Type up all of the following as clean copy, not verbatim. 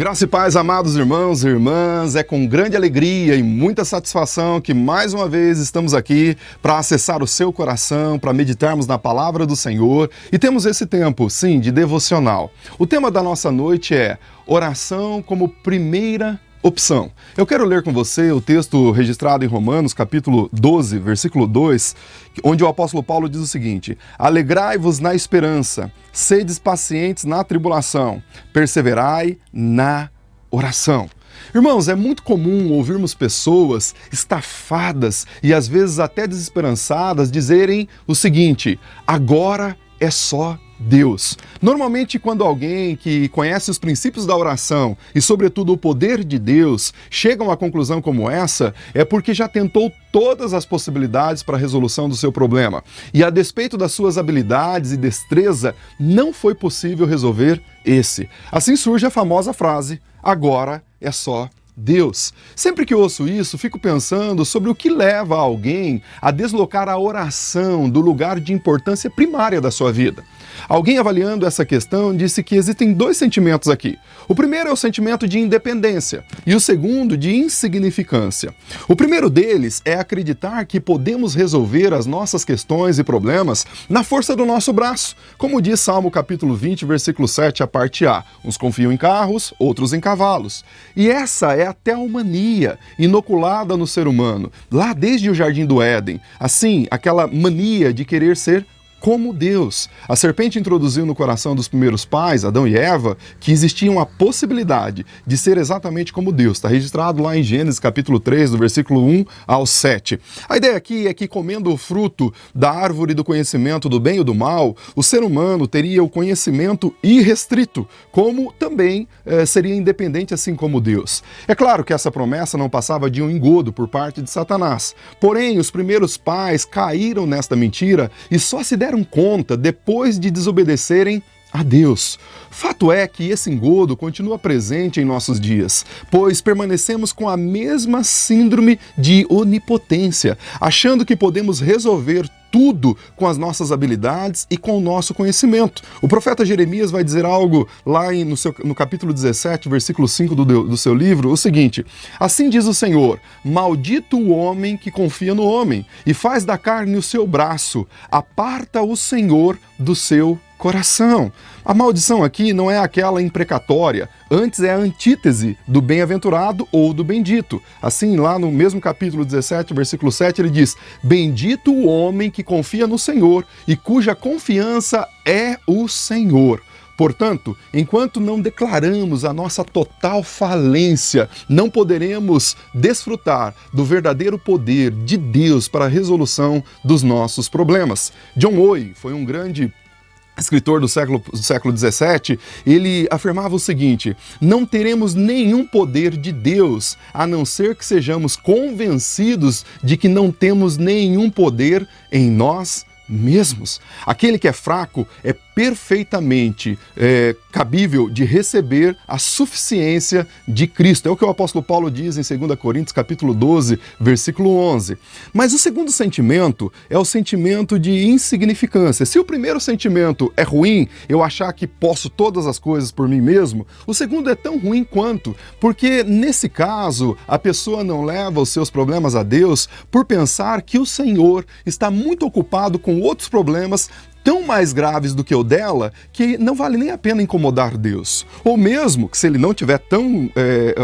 Graça e paz, amados irmãos e irmãs, é com grande alegria e muita satisfação que mais uma vez estamos aqui para acessar o seu coração, para meditarmos na palavra do Senhor e temos esse tempo, sim, de devocional. O tema da nossa noite é oração como primeira opção. Eu quero ler com você o texto registrado em Romanos, capítulo 12, versículo 2, onde o apóstolo Paulo diz o seguinte: alegrai-vos na esperança, sedes pacientes na tribulação, perseverai na oração. Irmãos, é muito comum ouvirmos pessoas estafadas e às vezes até desesperançadas dizerem o seguinte: agora é só Deus. Normalmente, quando alguém que conhece os princípios da oração e, sobretudo, o poder de Deus, chega a uma conclusão como essa, é porque já tentou todas as possibilidades para a resolução do seu problema. E, a despeito das suas habilidades e destreza, não foi possível resolver esse. Assim surge a famosa frase: agora é só Deus. Sempre que eu ouço isso, fico pensando sobre o que leva alguém a deslocar a oração do lugar de importância primária da sua vida. Alguém avaliando essa questão disse que existem dois sentimentos aqui. O primeiro é o sentimento de independência e o segundo de insignificância. O primeiro deles é acreditar que podemos resolver as nossas questões e problemas na força do nosso braço, como diz Salmo capítulo 20, versículo 7, a parte A. Uns confiam em carros, outros em cavalos. E essa é até a mania inoculada no ser humano, lá desde o Jardim do Éden. Assim, aquela mania de querer ser como Deus. A serpente introduziu no coração dos primeiros pais, Adão e Eva, que existia uma possibilidade de ser exatamente como Deus. Está registrado lá em Gênesis capítulo 3, do versículo 1 ao 7. A ideia aqui é que, comendo o fruto da árvore do conhecimento do bem e do mal, o ser humano teria o conhecimento irrestrito, como também seria independente assim como Deus. É claro que essa promessa não passava de um engodo por parte de Satanás. Porém, os primeiros pais caíram nesta mentira e só se deram conta depois de desobedecerem a Deus. Fato é que esse engodo continua presente em nossos dias, pois permanecemos com a mesma síndrome de onipotência, achando que podemos resolver tudo com as nossas habilidades e com o nosso conhecimento. O profeta Jeremias vai dizer algo lá no capítulo 17, versículo 5 do seu livro, o seguinte: assim diz o Senhor, maldito o homem que confia no homem e faz da carne o seu braço, aparta o Senhor do seu coração. A maldição aqui não é aquela imprecatória, antes é a antítese do bem-aventurado ou do bendito. Assim, lá no mesmo capítulo 17, versículo 7, ele diz: bendito o homem que confia no Senhor e cuja confiança é o Senhor. Portanto, enquanto não declaramos a nossa total falência, não poderemos desfrutar do verdadeiro poder de Deus para a resolução dos nossos problemas. John Owen foi um grande escritor do século XVII, ele afirmava o seguinte: não teremos nenhum poder de Deus, a não ser que sejamos convencidos de que não temos nenhum poder em nós mesmos. Aquele que é fraco é perfeitamente cabível de receber a suficiência de Cristo. É o que o apóstolo Paulo diz em 2 Coríntios capítulo 12, versículo 11. Mas o segundo sentimento é o sentimento de insignificância. Se o primeiro sentimento é ruim, eu achar que posso todas as coisas por mim mesmo, o segundo é tão ruim quanto, porque nesse caso a pessoa não leva os seus problemas a Deus por pensar que o Senhor está muito ocupado com outros problemas tão mais graves do que o dela, que não vale nem a pena incomodar Deus. Ou mesmo que se ele não estiver tão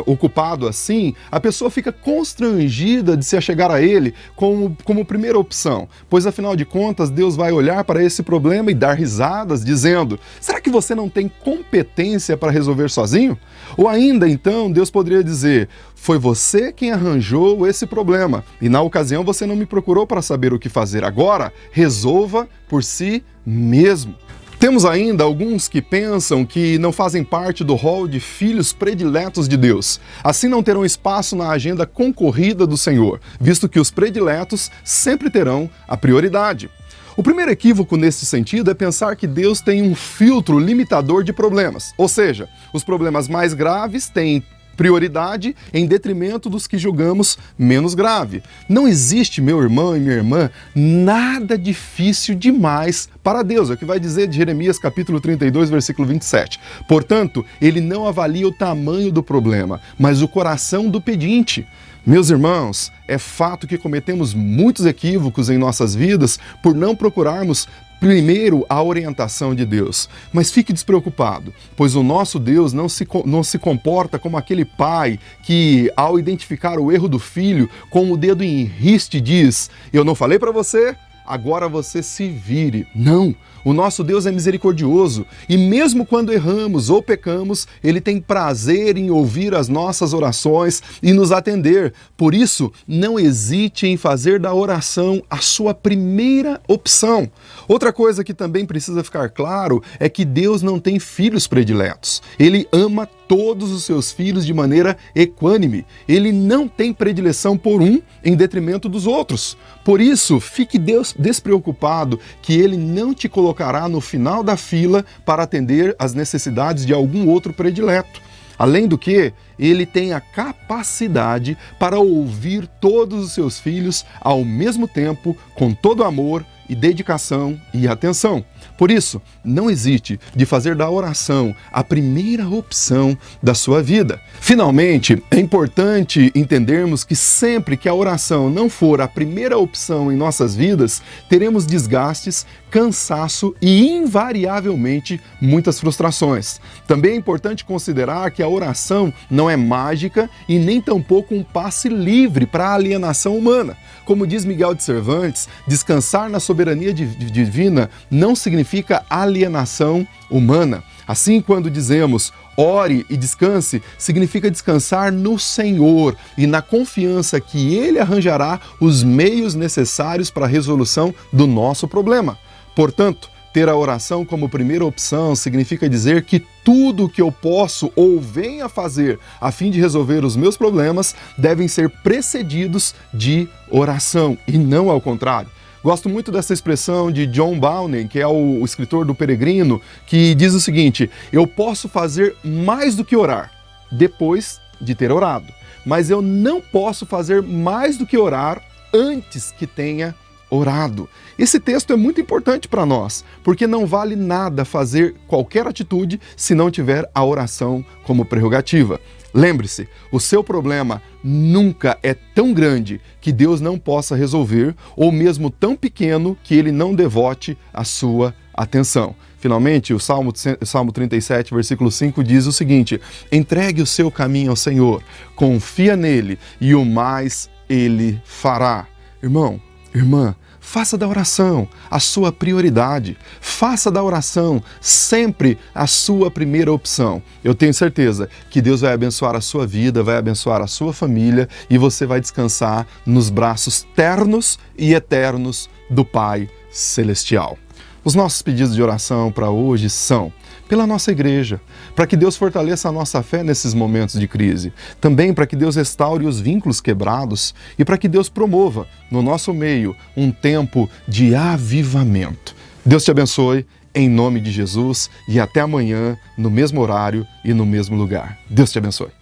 ocupado assim, a pessoa fica constrangida de se achegar a ele como primeira opção, pois afinal de contas Deus vai olhar para esse problema e dar risadas, dizendo: será que você não tem competência para resolver sozinho? Ou ainda então Deus poderia dizer: foi você quem arranjou esse problema e na ocasião você não me procurou para saber o que fazer. Agora resolva por si mesmo. Temos ainda alguns que pensam que não fazem parte do rol de filhos prediletos de Deus. Assim não terão espaço na agenda concorrida do Senhor, visto que os prediletos sempre terão a prioridade. O primeiro equívoco nesse sentido é pensar que Deus tem um filtro limitador de problemas, ou seja, os problemas mais graves têm prioridade em detrimento dos que julgamos menos grave. Não existe, meu irmão e minha irmã, nada difícil demais para Deus. É o que vai dizer de Jeremias capítulo 32, versículo 27. Portanto, ele não avalia o tamanho do problema, mas o coração do pedinte. Meus irmãos, é fato que cometemos muitos equívocos em nossas vidas por não procurarmos primeiro a orientação de Deus. Mas fique despreocupado, pois o nosso Deus não se comporta como aquele pai que, ao identificar o erro do filho, com o dedo em riste diz: eu não falei para você? Agora você se vire. Não! O nosso Deus é misericordioso e mesmo quando erramos ou pecamos, Ele tem prazer em ouvir as nossas orações e nos atender. Por isso, não hesite em fazer da oração a sua primeira opção. Outra coisa que também precisa ficar claro é que Deus não tem filhos prediletos. Ele ama todos os seus filhos de maneira equânime. Ele não tem predileção por um em detrimento dos outros. Por isso, fique despreocupado que Ele não te colocará no final da fila para atender às necessidades de algum outro predileto. Além do que, Ele tem a capacidade para ouvir todos os seus filhos ao mesmo tempo, com todo amor e dedicação e atenção. Por isso, não hesite de fazer da oração a primeira opção da sua vida. Finalmente, é importante entendermos que sempre que a oração não for a primeira opção em nossas vidas, teremos desgastes, cansaço e, invariavelmente, muitas frustrações. Também é importante considerar que a oração não é mágica e nem tampouco um passe livre para a alienação humana. Como diz Miguel de Cervantes, descansar na soberania divina não significa alienação humana. Assim, quando dizemos ore e descanse, significa descansar no Senhor e na confiança que Ele arranjará os meios necessários para a resolução do nosso problema. Portanto, ter a oração como primeira opção significa dizer que tudo o que eu posso ou venho a fazer a fim de resolver os meus problemas devem ser precedidos de oração e não ao contrário. Gosto muito dessa expressão de John Bowne, que é o escritor do Peregrino, que diz o seguinte: eu posso fazer mais do que orar depois de ter orado, mas eu não posso fazer mais do que orar antes que tenha orado. Esse texto é muito importante para nós, porque não vale nada fazer qualquer atitude se não tiver a oração como prerrogativa. Lembre-se, o seu problema nunca é tão grande que Deus não possa resolver, ou mesmo tão pequeno que Ele não devote a sua atenção. Finalmente, o Salmo 37, versículo 5 diz o seguinte: entregue o seu caminho ao Senhor, confia nele e o mais Ele fará. Irmão, irmã, faça da oração a sua prioridade. Faça da oração sempre a sua primeira opção. Eu tenho certeza que Deus vai abençoar a sua vida, vai abençoar a sua família e você vai descansar nos braços ternos e eternos do Pai Celestial. Os nossos pedidos de oração para hoje são pela nossa igreja, para que Deus fortaleça a nossa fé nesses momentos de crise, também para que Deus restaure os vínculos quebrados e para que Deus promova no nosso meio um tempo de avivamento. Deus te abençoe, em nome de Jesus, e até amanhã, no mesmo horário e no mesmo lugar. Deus te abençoe.